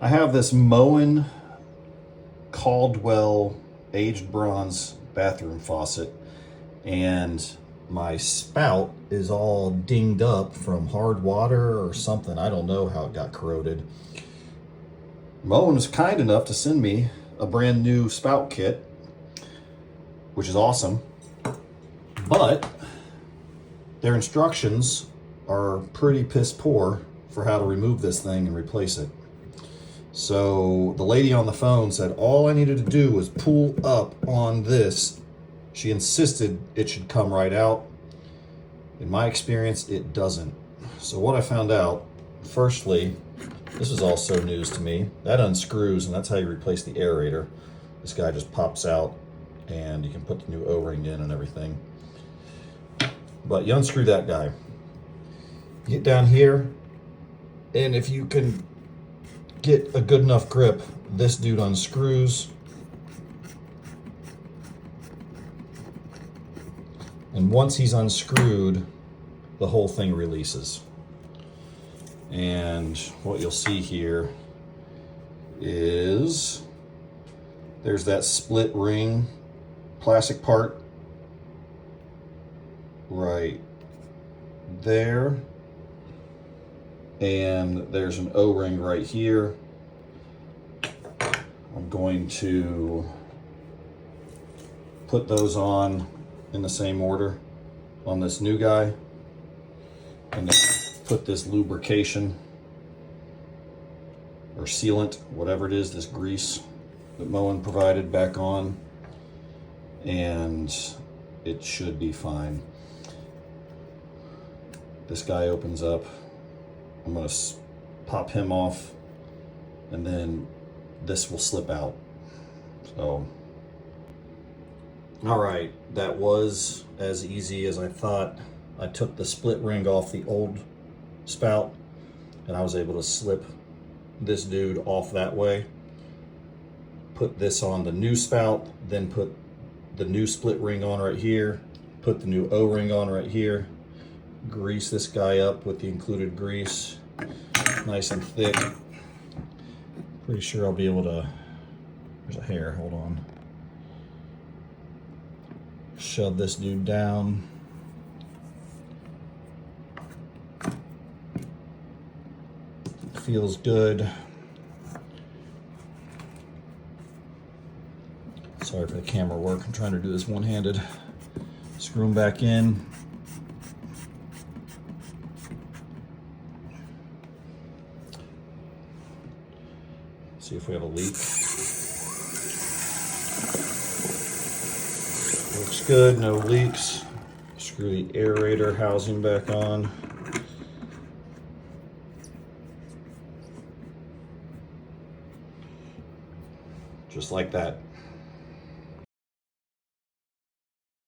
I have this Moen Caldwell aged bronze bathroom faucet, and my spout is all dinged up from hard water or something. I don't know how it got corroded. Moen was kind enough to send me a brand new spout kit, which is awesome, but their instructions are pretty piss poor for how to remove this thing and replace it. So the lady on the phone said all I needed to do was pull up on this. She insisted it should come right out. In my experience, it doesn't. So what I found out, firstly, this is also news to me. That unscrews, and that's how you replace the aerator. This guy just pops out, and you can put the new O-ring in and everything. But you unscrew that guy. You get down here, and if you can get a good enough grip, this dude unscrews. And once he's unscrewed, the whole thing releases. And what you'll see here is there's that split ring plastic part right there. And there's an O-ring right here. I'm going to put those on in the same order on this new guy, and then put this lubrication or sealant, whatever it is, this grease that Moen provided back on, and it should be fine. This guy opens up. I'm going to pop him off, and then this will slip out. So, all right, that was as easy as I thought. I took the split ring off the old spout, and I was able to slip this dude off that way, put this on the new spout, then put the new split ring on right here, put the new O-ring on right here, grease this guy up with the included grease, nice and thick. Pretty sure I'll be able to, there's a hair, hold on. Shove this dude down. Feels good. Sorry for the camera work, I'm trying to do this one-handed. Screw them back in. See if we have a leak. Looks good, no leaks. Screw the aerator housing back on. Just like that.